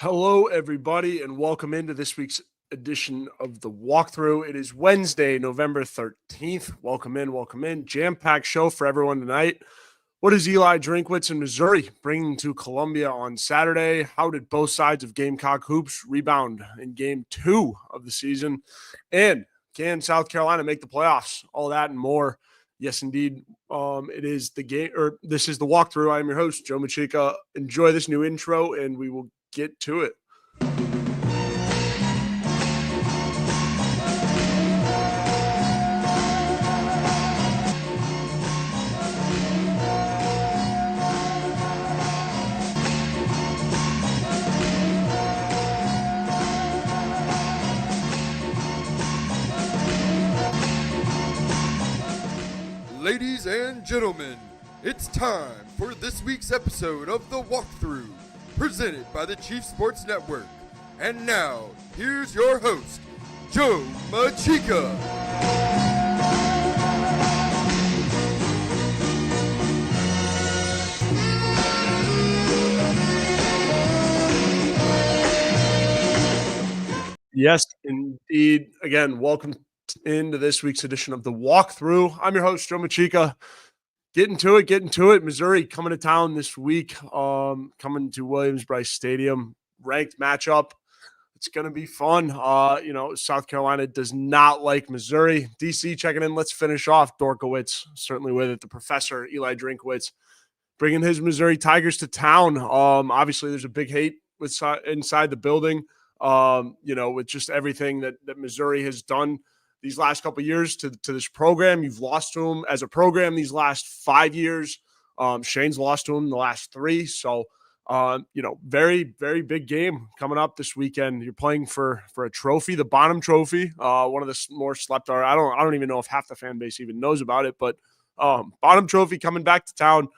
Hello, everybody, and welcome into this week's edition of the walkthrough. It is Wednesday, November 13th. Welcome in. Jam-packed show for everyone tonight. What is Eli Drinkwitz and Missouri bringing to Columbia on Saturday? How did both sides of Gamecock hoops rebound in game 2 of the season? And can South Carolina make the playoffs? All that and more. Yes, indeed. It is the game, or this is the walkthrough. I'm your host, Joe Macheca. Enjoy this new intro, and we will get to it. Ladies and gentlemen, it's time for this week's episode of The Walkthrough, presented by the Chief Sports Network. And now, here's your host, Joe Macheca. Yes, indeed. Again, welcome into this week's edition of the walkthrough. I'm your host, Joe Macheca. Getting to it. Missouri coming to town this week, coming to Williams-Brice Stadium. Ranked matchup. It's going to be fun. South Carolina does not like Missouri. DC checking in. Let's finish off Dorkowitz. Certainly with it. The professor, Eli Drinkwitz, bringing his Missouri Tigers to town. Obviously, there's a big hate inside the building, with just everything that Missouri has done these last couple of years to this program. You've lost to them as a program these last 5 years. Shane's lost to them the last 3. So, very, very big game coming up this weekend. You're playing for a trophy, the Bonham Trophy, one of the more slept on. I don't even know if half the fan base even knows about it, but Bonham Trophy coming back to town.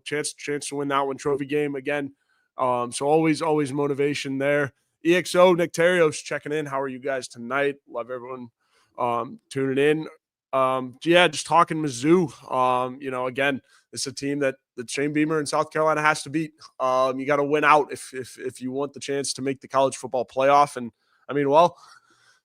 Chance to win that one, trophy game again. So always motivation there. EXO, Nick Terrios checking in. How are you guys tonight? Love everyone tuning in. Just talking Mizzou. Again, it's a team that Shane Beamer in South Carolina has to beat. You got to win out if you want the chance to make the college football playoff. And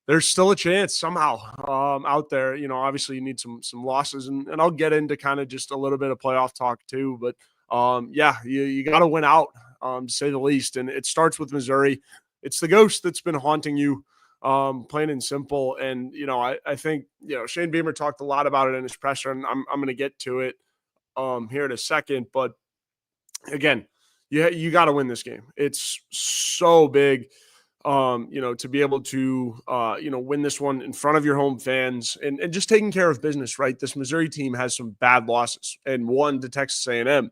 there's still a chance somehow out there. Obviously you need some losses, and I'll get into kind of just a little bit of playoff talk too. But you got to win out, to say the least. And it starts with Missouri. It's the ghost that's been haunting you, plain and simple. And, I think, Shane Beamer talked a lot about it in his presser, and I'm going to get to it here in a second. But again, you got to win this game. It's so big, to be able to, win this one in front of your home fans and just taking care of business, right? This Missouri team has some bad losses, and one to Texas A&M.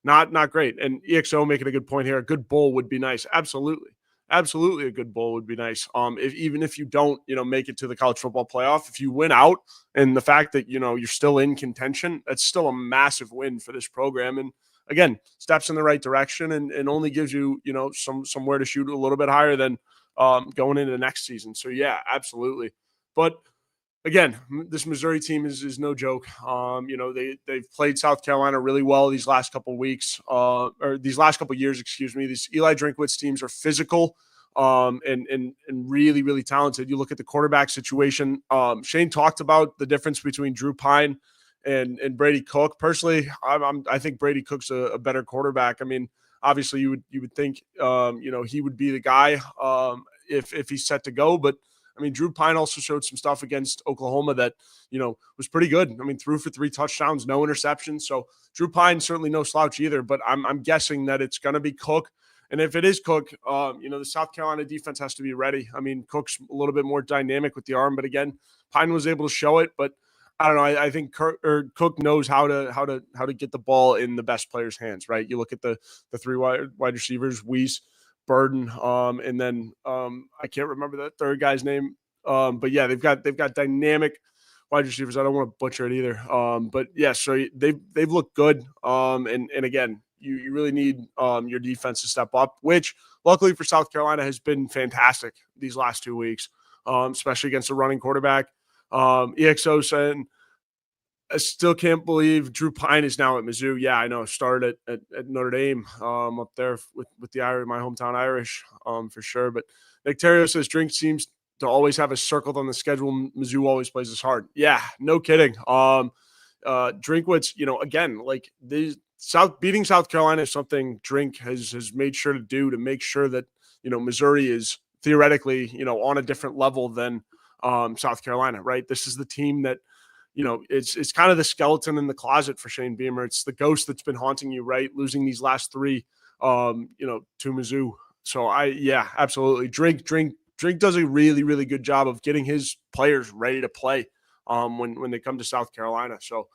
Not great. And EXO making a good point here. A good bowl would be nice. Absolutely a good bowl would be nice. Even if you don't, make it to the college football playoff, if you win out, and the fact that, you're still in contention, that's still a massive win for this program. And again, steps in the right direction and only gives you, somewhere to shoot a little bit higher than going into the next season. So yeah, absolutely. But again, this Missouri team is no joke. They've played South Carolina really well these last couple of weeks, or these last couple of years, excuse me. These Eli Drinkwitz teams are physical and really, really talented. You look at the quarterback situation. Shane talked about the difference between Drew Pine and Brady Cook. Personally, I think Brady Cook's a better quarterback. I mean, obviously you would think he would be the guy if he's set to go, but I mean, Drew Pine also showed some stuff against Oklahoma that, was pretty good. I mean, threw for 3 touchdowns, no interceptions. So Drew Pine certainly no slouch either, but I'm guessing that it's going to be Cook. And if it is Cook, the South Carolina defense has to be ready. I mean, Cook's a little bit more dynamic with the arm, but again, Pine was able to show it. But I don't know. I think Cook knows how to get the ball in the best player's hands, right? You look at the 3 wide receivers, Weiss, Burden, and then I can't remember that third guy's name. But yeah, they've got dynamic wide receivers. I don't want to butcher it either. But yeah, so they've looked good. And again, you really need your defense to step up, which luckily for South Carolina has been fantastic these last 2 weeks, especially against a running quarterback. EXO saying I still can't believe Drew Pine is now at Mizzou. Yeah, I know. Started at Notre Dame up there with the Irish, my hometown Irish, for sure. But Nick Terrio says Drink seems to always have us circled on the schedule. Mizzou always plays us hard. Yeah, no kidding. Drinkwitz, again, like beating South Carolina is something Drink has made sure to do to make sure that, Missouri is theoretically, on a different level than South Carolina, right? This is the team that, it's kind of the skeleton in the closet for Shane Beamer. It's the ghost that's been haunting you, right? Losing these last three, to Mizzou. So absolutely. Drink does a really, really good job of getting his players ready to play when they come to South Carolina. So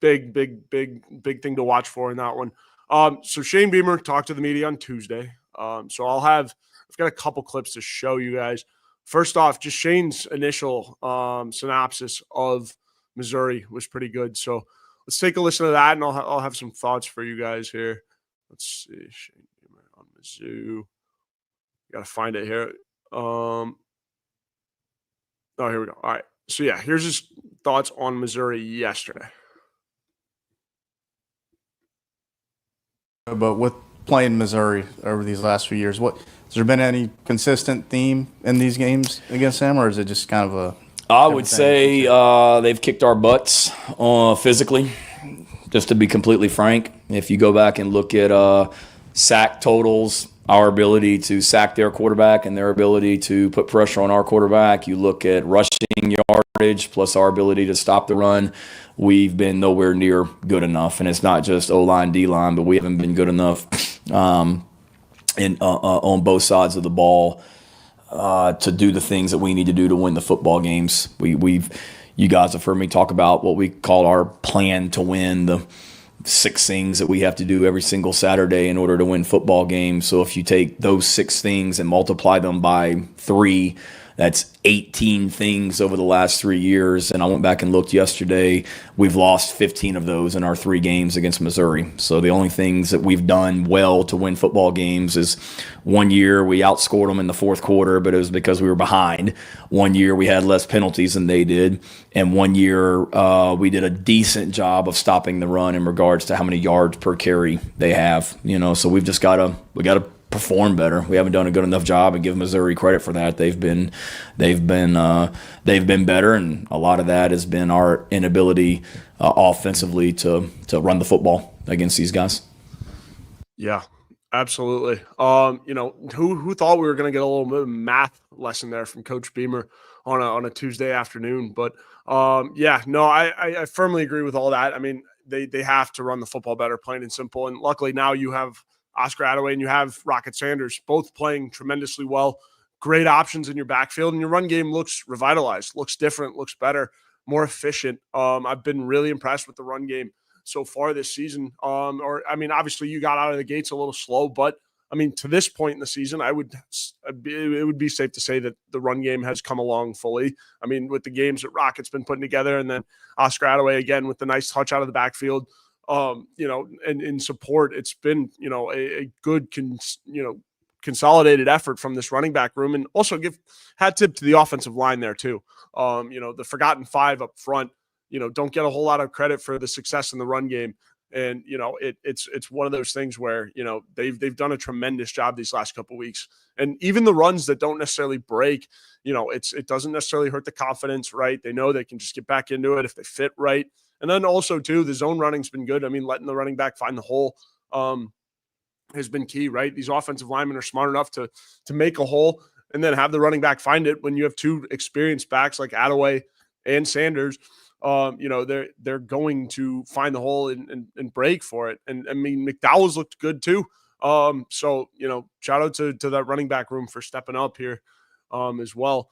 big thing to watch for in that one. So Shane Beamer talked to the media on Tuesday. So I've got a couple clips to show you guys. First off, just Shane's initial synopsis of Missouri was pretty good. So let's take a listen to that, and I'll have some thoughts for you guys here. Let's see, Shane Beamer on Mizzou. Got to find it here. Oh, here we go. All right. So yeah, here's his thoughts on Missouri yesterday. But with playing Missouri over these last few years, has there been any consistent theme in these games against them, or is it just kind of a? I would say they've kicked our butts physically. Just to be completely frank, if you go back and look at sack totals, our ability to sack their quarterback and their ability to put pressure on our quarterback, you look at rushing yardage plus our ability to stop the run, we've been nowhere near good enough. And it's not just O-line, D-line, but we haven't been good enough on both sides of the ball to do the things that we need to do to win the football games. You guys have heard me talk about what we call our plan to win, the 6 things that we have to do every single Saturday in order to win football games. So if you take those 6 things and multiply them by 3, that's 18 things over the last 3 years. And I went back and looked yesterday. We've lost 15 of those in our 3 games against Missouri. So the only things that we've done well to win football games is one year we outscored them in the 4th quarter, but it was because we were behind. One year we had less penalties than they did. And one year we did a decent job of stopping the run in regards to how many yards per carry they have. So we've just got to perform better. We haven't done a good enough job, and give Missouri credit for that. They've been better, and a lot of that has been our inability offensively to run the football against these guys. Yeah, absolutely. Who thought we were going to get a little bit of math lesson there from Coach Beamer on a Tuesday afternoon? But I firmly agree with all that. I mean, they have to run the football better, plain and simple. And luckily now you have Oscar Attaway and you have Rocket Sanders both playing tremendously well. Great options in your backfield, and your run game looks revitalized, looks different, looks better, more efficient. I've been really impressed with the run game so far this season. Obviously you got out of the gates a little slow, but to this point in the season, it would be safe to say that the run game has come along fully. With the games that Rocket's been putting together, and then Oscar Attaway again with the nice touch out of the backfield. And in support, it's been, a good, consolidated effort from this running back room, and also give hat tip to the offensive line there too. The forgotten 5 up front, don't get a whole lot of credit for the success in the run game. And, it's one of those things where, they've done a tremendous job these last couple of weeks. And even the runs that don't necessarily break, it doesn't necessarily hurt the confidence, right? They know they can just get back into it if they fit right. And then also, too, the zone running's been good. Letting the running back find the hole has been key, right? These offensive linemen are smart enough to make a hole and then have the running back find it. When you have 2 experienced backs like Attaway and Sanders, they're going to find the hole and break for it. And, McDowell's looked good, too. Shout out to that running back room for stepping up here as well.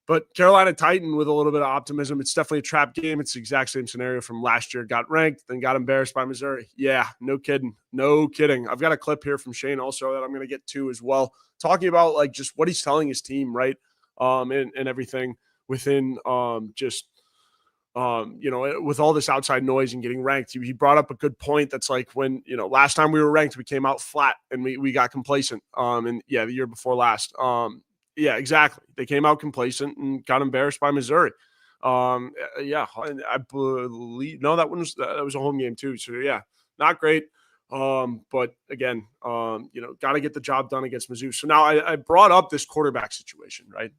But Carolina Titan with a little bit of optimism. It's definitely a trap game. It's the exact same scenario from last year. Got ranked, then got embarrassed by Missouri. Yeah, no kidding. No kidding. I've got a clip here from Shane also that I'm going to get to as well, talking about just what he's telling his team, right? And everything within with all this outside noise and getting ranked. He brought up a good point. That's like when, last time we were ranked, we came out flat and we got complacent. The year before last. Yeah, exactly. They came out complacent and got embarrassed by Missouri. Yeah, and I believe that was a home game too. So yeah, not great. But again, got to get the job done against Mizzou. So now I brought up this quarterback situation, right?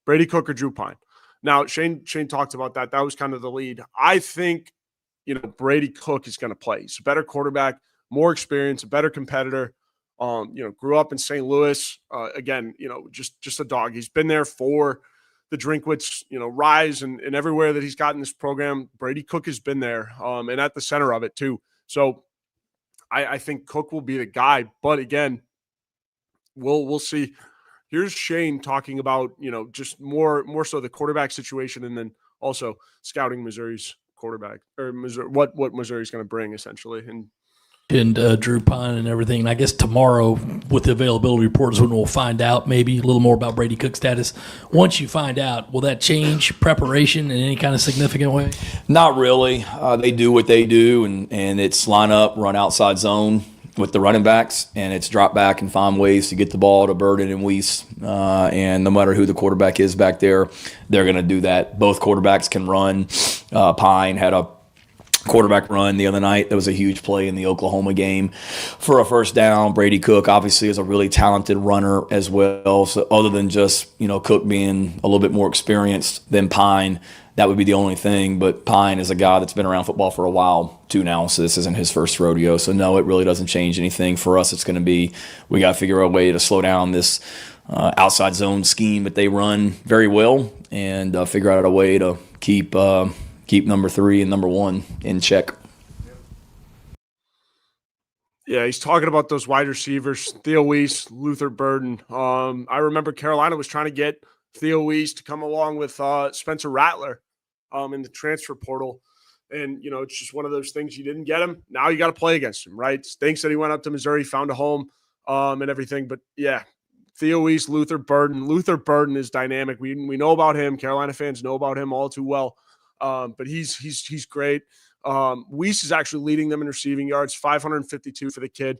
Brady Cook or Drew Pine. Now Shane talked about that. That was kind of the lead. I think Brady Cook is going to play. He's a better quarterback, more experience, a better competitor. Grew up in St. Louis. Again, just a dog. He's been there for the Drinkwitz, rise and everywhere that he's gotten this program. Brady Cook has been there, and at the center of it too. So I think Cook will be the guy. But again, we'll see. Here's Shane talking about just more so the quarterback situation, and then also scouting Missouri's quarterback or Missouri, what Missouri's going to bring essentially. And Drew Pine and everything. And I guess tomorrow with the availability reports when we'll find out maybe a little more about Brady Cook's status. Once you find out, will that change preparation in any kind of significant way? Not really. They do what they do, and it's line up, run outside zone with the running backs, and it's drop back and find ways to get the ball to Burden and Weiss. And no matter who the quarterback is back there, they're going to do that. Both quarterbacks can run. Pine had a quarterback run the other night. That was a huge play in the Oklahoma game for a first down. Brady Cook obviously is a really talented runner as well. So other than just, Cook being a little bit more experienced than Pine, that would be the only thing. But Pine is a guy that's been around football for a while too now, so this isn't his first rodeo. So no, it really doesn't change anything. For us, it's going to be, we got to figure out a way to slow down this outside zone scheme that they run very well, and figure out a way to keep number 3 and number 1 in check. Yeah, he's talking about those wide receivers, Theo Weiss, Luther Burden. I remember Carolina was trying to get Theo Weiss to come along with Spencer Rattler in the transfer portal. And, it's just one of those things. You didn't get him. Now you got to play against him, right? Stinks that he went up to Missouri, found a home and everything. But, yeah, Theo Weiss, Luther Burden. Luther Burden is dynamic. We know about him. Carolina fans know about him all too well. But he's great. Weiss is actually leading them in receiving yards, 552 for the kid.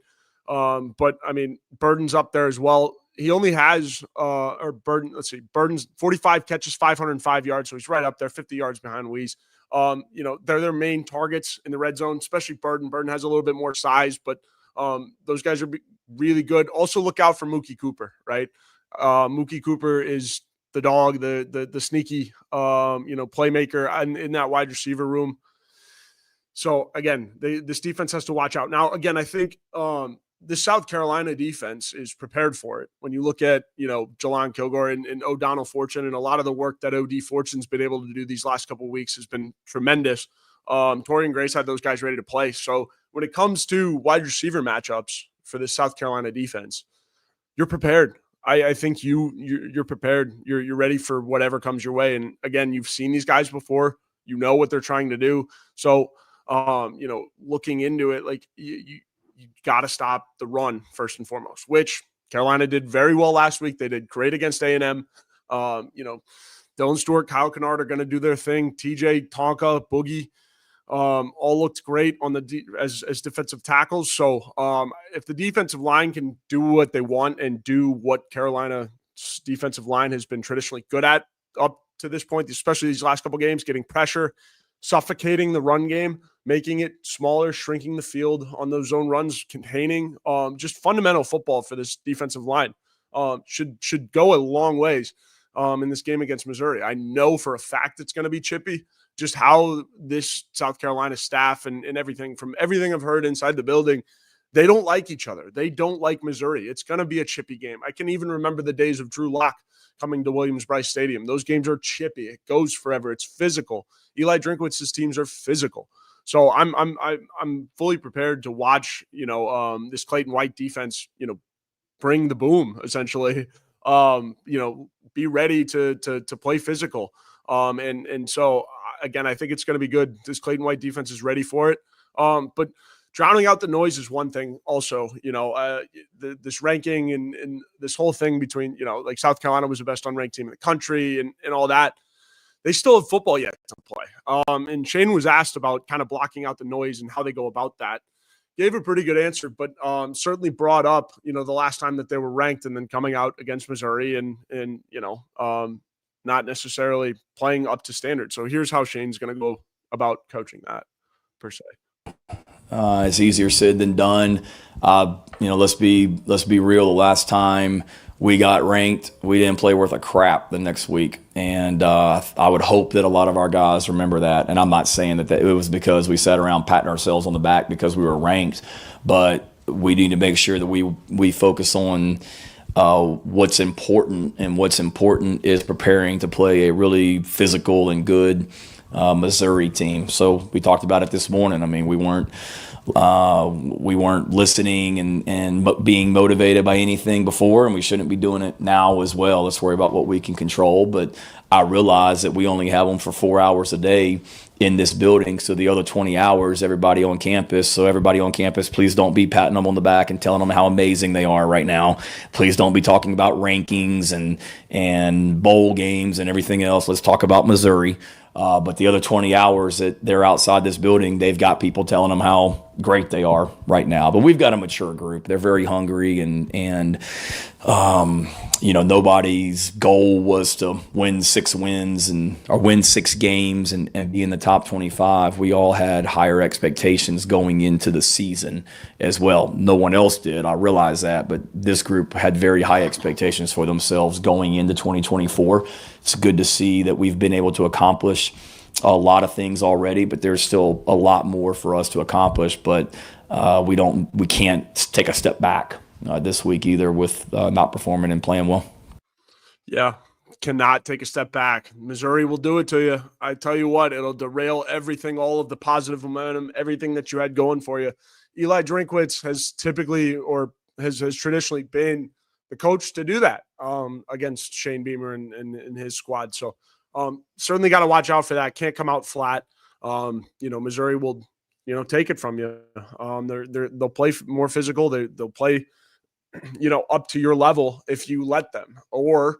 But I mean, Burden's up there as well. He only has, Burden's 45 catches, 505 yards. So he's right up there, 50 yards behind Weiss. They're their main targets in the red zone, especially Burden. Burden has a little bit more size, but those guys are really good. Also look out for Mookie Cooper, right? Mookie Cooper is the dog, the sneaky, playmaker in that wide receiver room. So again, this defense has to watch out. Now, again, I think the South Carolina defense is prepared for it. When you look at, Jelon Kilgore and O'Donnell Fortune, and a lot of the work that OD Fortune's been able to do these last couple of weeks has been tremendous. Torian Grace had those guys ready to play. So when it comes to wide receiver matchups for the South Carolina defense, you're prepared. I think you're prepared. You're ready for whatever comes your way. And again, you've seen these guys before. You know what they're trying to do. So, looking into it, like you got to stop the run first and foremost, which Carolina did very well last week. They did great against A&M. Dylan Stewart, Kyle Kennard are going to do their thing. TJ, Tonka, Boogie, all looked great on as defensive tackles. So if the defensive line can do what they want and do what Carolina's defensive line has been traditionally good at up to this point, especially these last couple games, getting pressure, suffocating the run game, making it smaller, shrinking the field on those zone runs, containing, just fundamental football for this defensive line should go a long ways in this game against Missouri. I know for a fact it's going to be chippy. Just how this South Carolina staff and everything, from everything I've heard inside the building, they don't like each other. They don't like Missouri. It's going to be a chippy game. I can even remember the days of Drew Lock coming to Williams-Brice Stadium. Those games are chippy. It goes forever. It's physical. Eli Drinkwitz's teams are physical. So I'm fully prepared to watch, this Clayton White defense, bring the boom essentially. Be ready to play physical. And so again, I think it's going to be good. This Clayton White defense is ready for it. But drowning out the noise is one thing also, this ranking and this whole thing between, like South Carolina was the best unranked team in the country and all that. They still have football yet to play. And Shane was asked about kind of blocking out the noise and how they go about that. Gave a pretty good answer, but certainly brought up, the last time that they were ranked and then coming out against Missouri and not necessarily playing up to standard. So here's how Shane's going to go about coaching that, per se. It's easier said than done. Let's be real. The last time we got ranked, we didn't play worth a crap the next week, and I would hope that a lot of our guys remember that. And I'm not saying that it was because we sat around patting ourselves on the back because we were ranked, but we need to make sure that we focus on what's important, and what's important is preparing to play a really physical and good Missouri team. So we talked about it this morning. I mean, we weren't listening and being motivated by anything before, and we shouldn't be doing it now as well. Let's worry about what we can control. But I realize that we only have them for 4 hours a day in this building. So the other 20 hours, everybody on campus. So everybody on campus, please don't be patting them on the back and telling them how amazing they are right now. Please don't be talking about rankings and bowl games and everything else. Let's talk about Missouri. But the other 20 hours that they're outside this building, they've got people telling them how great they are right now. But we've got a mature group. They're very hungry, and nobody's goal was to win 6 wins or win 6 games and be in the top 25. We all had higher expectations going into the season as well. No one else did. I realize that, but this group had very high expectations for themselves going into 2024. It's good to see that we've been able to accomplish a lot of things already, but there's still a lot more for us to accomplish. But we can't take a step back this week either with not performing and playing well. Yeah, cannot take a step back. Missouri will do it to you. I tell you what, it'll derail everything, all of the positive momentum, everything that you had going for you. Eli Drinkwitz has typically or has traditionally been the coach to do that against Shane Beamer and his squad. So certainly got to watch out for that. Can't come out flat. Missouri will, take it from you. They'll play more physical. They'll play, up to your level if you let them, or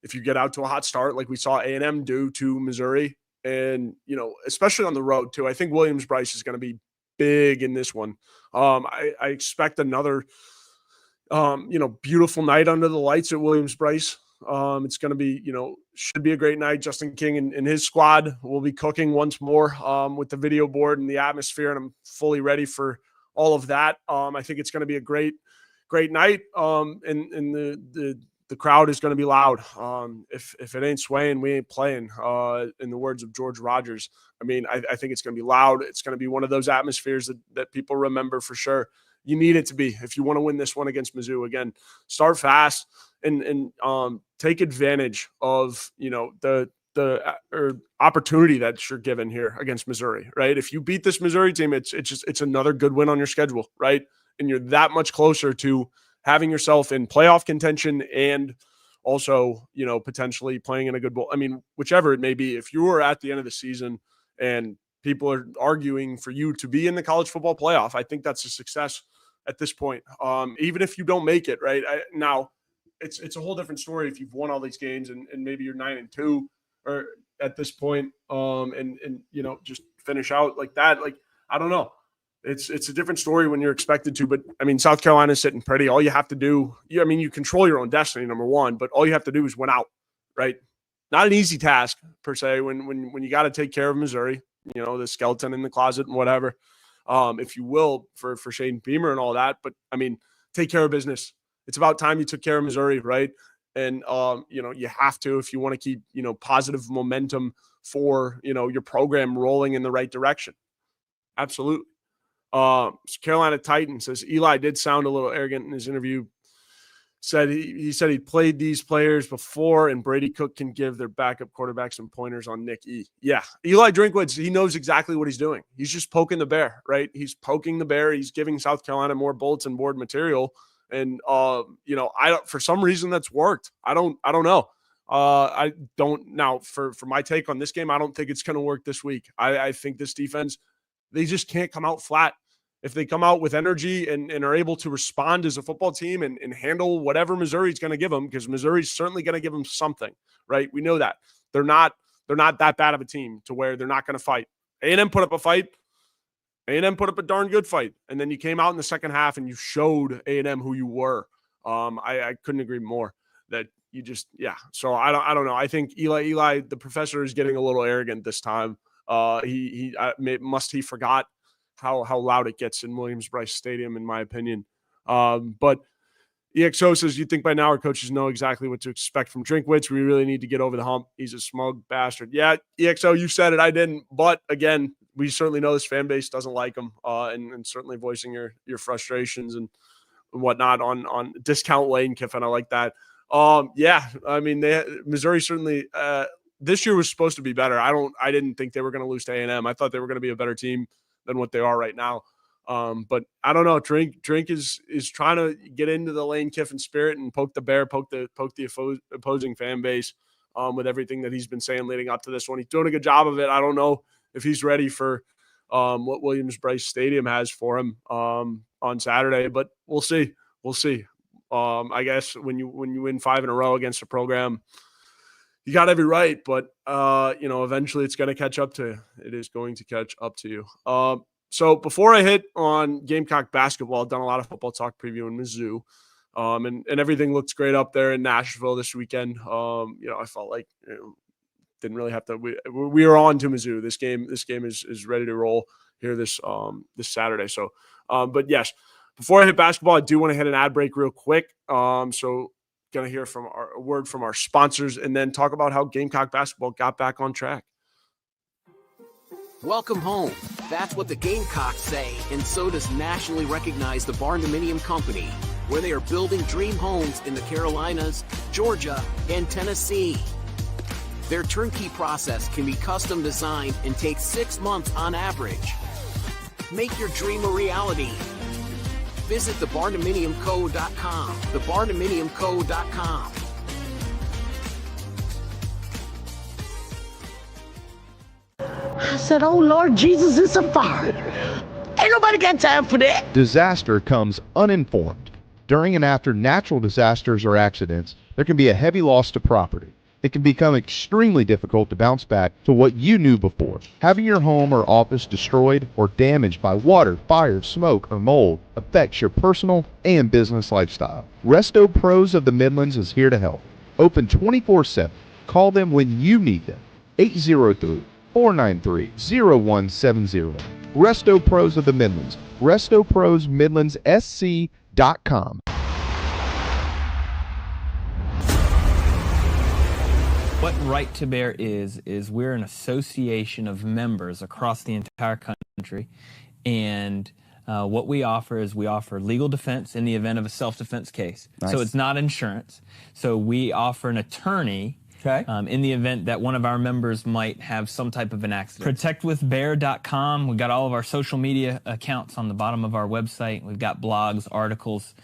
if you get out to a hot start like we saw A&M do to Missouri, and especially on the road too. I think Williams-Brice is going to be big in this one. I expect another beautiful night under the lights at Williams-Brice. It's going to be, should be a great night. Justin King and his squad will be cooking once more with the video board and the atmosphere, and I'm fully ready for all of that. I think it's going to be a great night, and the crowd is going to be loud. If it ain't swaying, we ain't playing, in the words of George Rogers. I mean, I think it's going to be loud. It's going to be one of those atmospheres that people remember for sure. You need it to be if you want to win this one against Mizzou. Again, start fast and take advantage of the opportunity that you're given here against Missouri. Right? If you beat this Missouri team, it's another good win on your schedule, right? And you're that much closer to having yourself in playoff contention and also potentially playing in a good bowl. I mean, whichever it may be. If you are at the end of the season and people are arguing for you to be in the college football playoff, I think that's a success at this point. Even if you don't make it, right? Now, it's a whole different story if you've won all these games and maybe you're 9-2 or at this point, and just finish out like that. Like, I don't know. It's a different story when you're expected to. But, I mean, South Carolina's sitting pretty. All you have to do – you control your own destiny, number one, but all you have to do is win out, right? Not an easy task, per se, when you got to take care of Missouri, the skeleton in the closet and whatever, if you will, for Shane Beamer and all that. But, I mean, take care of business. It's about time you took care of Missouri, right? And, you have to if you want to keep, positive momentum for, your program rolling in the right direction. Absolutely. Carolina Titan says Eli did sound a little arrogant in his interview. He said he played these players before, and Brady Cook can give their backup quarterback some pointers on Nick E. Yeah, Eli Drinkwitz, he knows exactly what he's doing. He's just poking the bear, right? He's poking the bear. He's giving South Carolina more bulletin board material, and for some reason that's worked. I don't know. I don't now for my take on this game. I don't think it's going to work this week. I think this defense, they just can't come out flat. If they come out with energy and are able to respond as a football team and handle whatever Missouri's going to give them, because Missouri's certainly going to give them something, right? We know that. They're not that bad of a team to where they're not going to fight. A&M put up a fight. A&M put up a darn good fight. And then you came out in the second half and you showed A&M who you were. I couldn't agree more that So I don't know. I think Eli, the professor, is getting a little arrogant this time. He forgot how loud it gets in Williams-Brice Stadium, in my opinion. But EXO says, you think by now our coaches know exactly what to expect from Drinkwitz. We really need to get over the hump. He's a smug bastard. Yeah, EXO, you said it. I didn't. But again, we certainly know this fan base doesn't like him, and certainly voicing your frustrations and whatnot on discount Lane Kiffin. I like that. I mean, Missouri certainly this year was supposed to be better. I didn't think they were going to lose to A&M. I thought they were going to be a better team than what they are right now. But I don't know. Drink is trying to get into the Lane Kiffin spirit and poke the bear, poke the opposing fan base with everything that he's been saying leading up to this one. He's doing a good job of it. I don't know if he's ready for what Williams-Brice Stadium has for him on Saturday, but we'll see. We'll see. I guess when you win 5 in a row against a program, you got every right, but eventually it's going to catch up to you. It is going to catch up to you. So before I hit on Gamecock basketball, I've done a lot of football talk preview in Mizzou, and everything looks great up there in Nashville this weekend. I felt like didn't really have to. We are on to Mizzou. This game is ready to roll here this Saturday. So, but yes, before I hit basketball, I do want to hit an ad break real quick. So going to hear a word from our sponsors and then talk about how Gamecock basketball got back on track. Welcome home. That's what the Gamecocks say, and so does nationally recognized the Barndominium Company, where they are building dream homes in the Carolinas, Georgia, and Tennessee. Their turnkey process can be custom designed and takes 6 months on average. Make your dream a reality. Visit thebarndominiumco.com. thebarndominiumco.com. I said, oh, Lord Jesus, it's a fire. Ain't nobody got time for that. Disaster comes uninformed. During and after natural disasters or accidents, there can be a heavy loss to property. It can become extremely difficult to bounce back to what you knew before. Having your home or office destroyed or damaged by water, fire, smoke, or mold affects your personal and business lifestyle. Resto Pros of the Midlands is here to help. Open 24/7. Call them when you need them. 803-493-0170. Resto Pros of the Midlands. RestoProsMidlandsSC.com. What Right to Bear is we're an association of members across the entire country, and what we offer is we offer legal defense in the event of a self-defense case. Nice. So it's not insurance. So we offer an attorney in the event that one of our members might have some type of an accident. ProtectWithBear.com. We've got all of our social media accounts on the bottom of our website. We've got blogs, articles,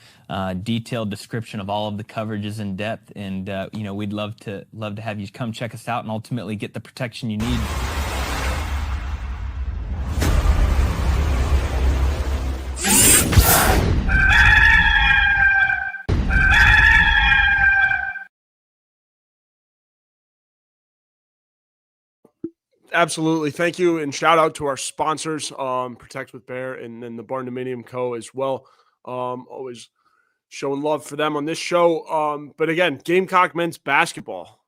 detailed description of all of the coverages in depth, and we'd love to have you come check us out and ultimately get the protection you need. Absolutely. Thank you. And shout out to our sponsors, Protect with Bear and then the Barndominium Co. as well. Always showing love for them on this show. But again, Gamecock men's basketball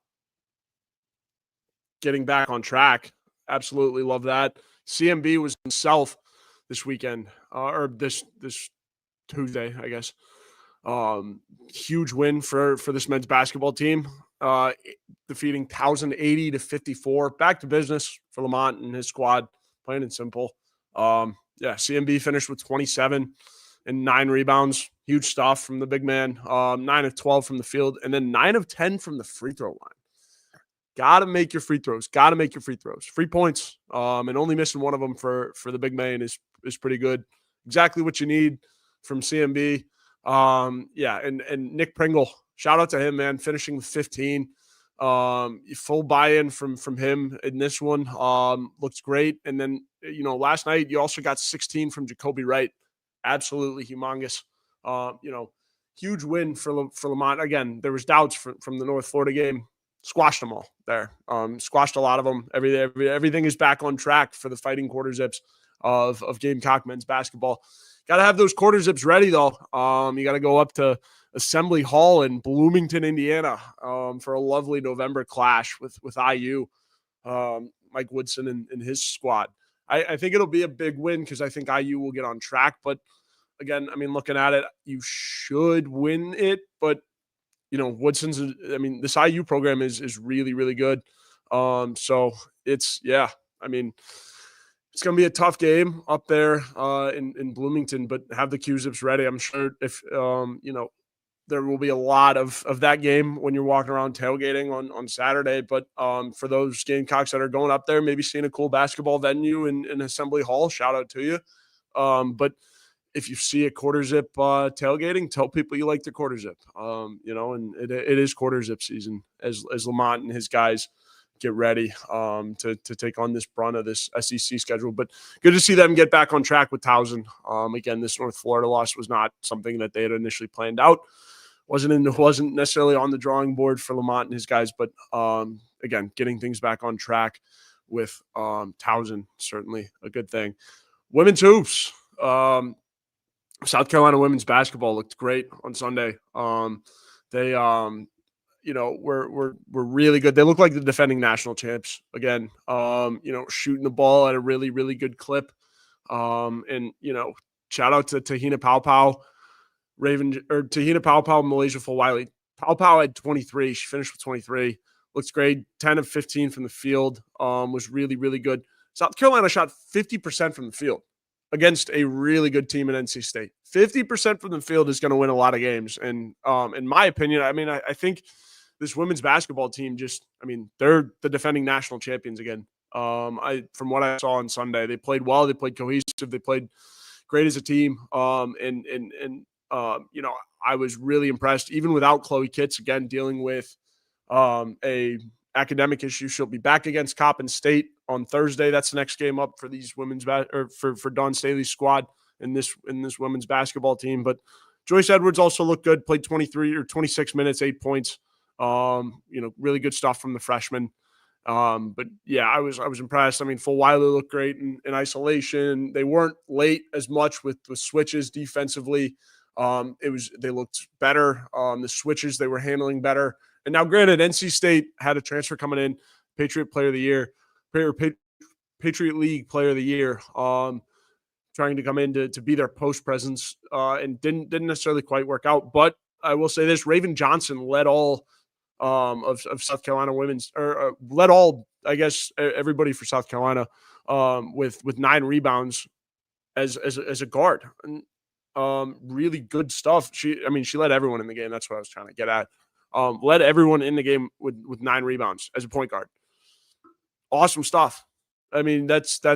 getting back on track. Absolutely love that. CMB was himself this weekend, or this Tuesday, I guess. Huge win for this men's basketball team. Defeating 1,080-54. Back to business for Lamont and his squad, plain and simple. CMB finished with 27 and 9 rebounds. Huge stuff from the big man. 9 of 12 from the field, and then 9 of 10 from the free throw line. Got to make your free throws. Got to make your free throws. Free points, and only missing one of them for the big man is pretty good. Exactly what you need from CMB. And Nick Pringle, shout out to him, man, finishing with 15. Full buy-in from him in this one. Looks great. And then, last night you also got 16 from Jacoby Wright. Absolutely humongous. Huge win for Lamont. Again, there was doubts from the North Florida game. Squashed them all there. Squashed a lot of them. Everything is back on track for the Fighting Quarter Zips of Gamecock men's basketball. Got to have those quarter zips ready, though. You got to go up to Assembly Hall in Bloomington, Indiana, for a lovely November clash with IU, Mike Woodson and his squad. I think it'll be a big win because I think IU will get on track. But again, I mean, looking at it, you should win it. But, Woodson's, I mean, this IU program is really, really good. So it's going to be a tough game up there in Bloomington, but have the Q-Zips ready. I'm sure if, there will be a lot of that game when you're walking around tailgating on Saturday. But for those Gamecocks that are going up there, maybe seeing a cool basketball venue in Assembly Hall, shout out to you. But if you see a quarter zip tailgating, tell people you like the quarter zip. And it is quarter zip season as Lamont and his guys get ready to take on this brunt of this SEC schedule. But good to see them get back on track with Towson. Again, this North Florida loss was not something that they had initially planned out. Wasn't necessarily on the drawing board for Lamont and his guys, but again, getting things back on track with Towson, certainly a good thing. Women's hoops. South Carolina women's basketball looked great on Sunday. They were really good. They look like the defending national champs again. Shooting the ball at a really, really good clip. And shout out to Tahina Paopao, Tahina Paopao, Malaysia Fulwiley. Paopao had 23. She finished with 23. Looks great. 10 of 15 from the field. Was really, really good. South Carolina shot 50% from the field against a really good team in NC State. 50% from the field is going to win a lot of games. And in my opinion, I think this women's basketball team they're the defending national champions again. From what I saw on Sunday, they played well. They played cohesive. They played great as a team. I was really impressed, even without Chloe Kitts, again, dealing with a academic issue. She'll be back against Coppin State on Thursday. That's the next game up for these women's for Dawn Staley's squad in this women's basketball team. But Joyce Edwards also looked good, played 23 or 26 minutes, 8 points. Really good stuff from the freshman. But yeah, I was impressed. I mean, Fulwiley looked great in isolation. They weren't late as much with switches defensively. They looked better. The switches they were handling better. And now, granted, NC State had a transfer coming in, Patriot Player of the Year, Patriot League Player of the Year, trying to come in to be their post presence, and didn't necessarily quite work out. But I will say this: Raven Johnson led all of South Carolina women's, or led all, I guess, everybody for South Carolina with 9 rebounds as a guard. And, really good stuff. She led everyone in the game. That's what I was trying to get at. Led everyone in the game with 9 rebounds as a point guard. Awesome stuff. I mean, that's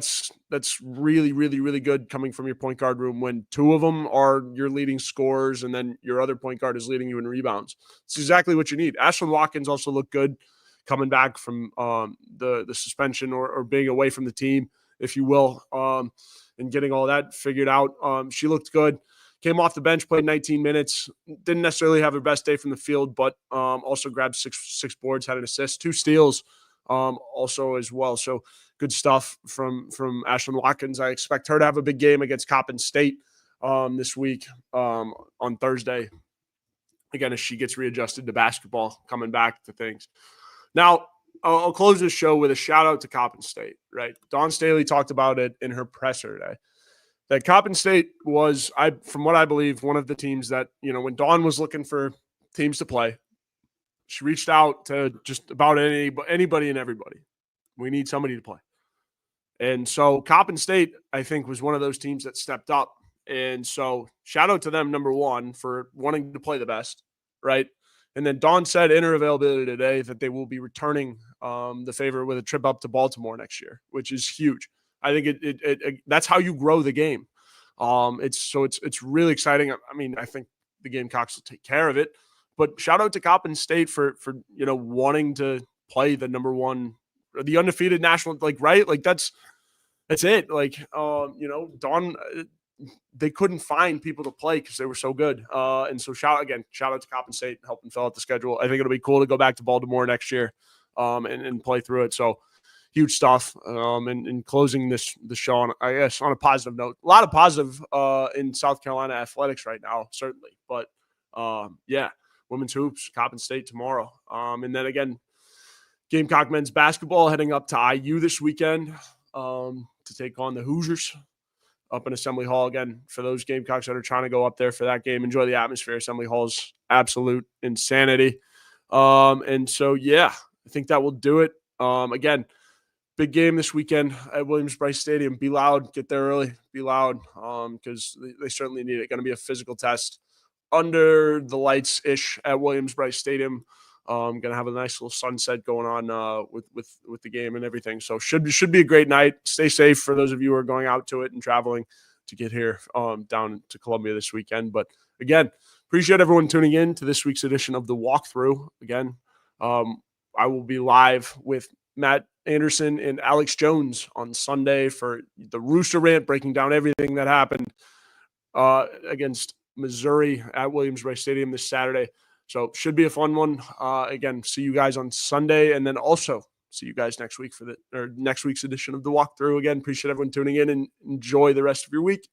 really, really, really good coming from your point guard room when 2 of them are your leading scorers and then your other point guard is leading you in rebounds. It's exactly what you need. Ashlyn Watkins also looked good coming back from the suspension or being away from the team, if you will, and getting all that figured out. She looked good. Came off the bench, played 19 minutes. Didn't necessarily have her best day from the field, but also grabbed six boards, had an assist, 2 steals also as well. So good stuff from Ashlyn Watkins. I expect her to have a big game against Coppin State this week on Thursday. Again, as she gets readjusted to basketball, coming back to things. Now, I'll close this show with a shout out to Coppin State, right? Dawn Staley talked about it in her presser today. That Coppin State was, from what I believe, one of the teams that, when Dawn was looking for teams to play, she reached out to just about anybody and everybody. We need somebody to play. And so Coppin State, I think, was one of those teams that stepped up. And so shout out to them, number one, for wanting to play the best, right? And then Dawn said in her availability today that they will be returning the favor with a trip up to Baltimore next year, which is huge. I think it that's how you grow the game. It's really exciting. I mean, I think the Gamecocks will take care of it. But shout out to Coppin State for wanting to play the number one, the undefeated national, right? That's it. Dawn, they couldn't find people to play because they were so good. And so shout out to Coppin State helping fill out the schedule. I think it'll be cool to go back to Baltimore next year and play through it. So huge stuff. And closing the show on a positive note. A lot of positive in South Carolina athletics right now, certainly. But Women's hoops, Coppin State tomorrow. And then again, Gamecock men's basketball heading up to IU this weekend to take on the Hoosiers up in Assembly Hall. Again, for those Gamecocks that are trying to go up there for that game, enjoy the atmosphere. Assembly Hall's absolute insanity. And so, I think that will do it. Again, big game this weekend at Williams-Brice Stadium. Be loud, get there early, be loud, because they certainly need it. Going to be a physical test under the lights-ish at Williams-Brice Stadium. Going to have a nice little sunset going on with the game and everything. So should be a great night. Stay safe for those of you who are going out to it and traveling to get here down to Columbia this weekend. But again, appreciate everyone tuning in to this week's edition of the Walkthrough. Again, I will be live with Matt Anderson and Alex Jones on Sunday for the Rooster Rant, breaking down everything that happened against Missouri at Williams-Brice Stadium this Saturday. So should be a fun one. Again, see you guys on Sunday, and then also see you guys next week for next week's edition of the Walkthrough. Again, appreciate everyone tuning in, and enjoy the rest of your week.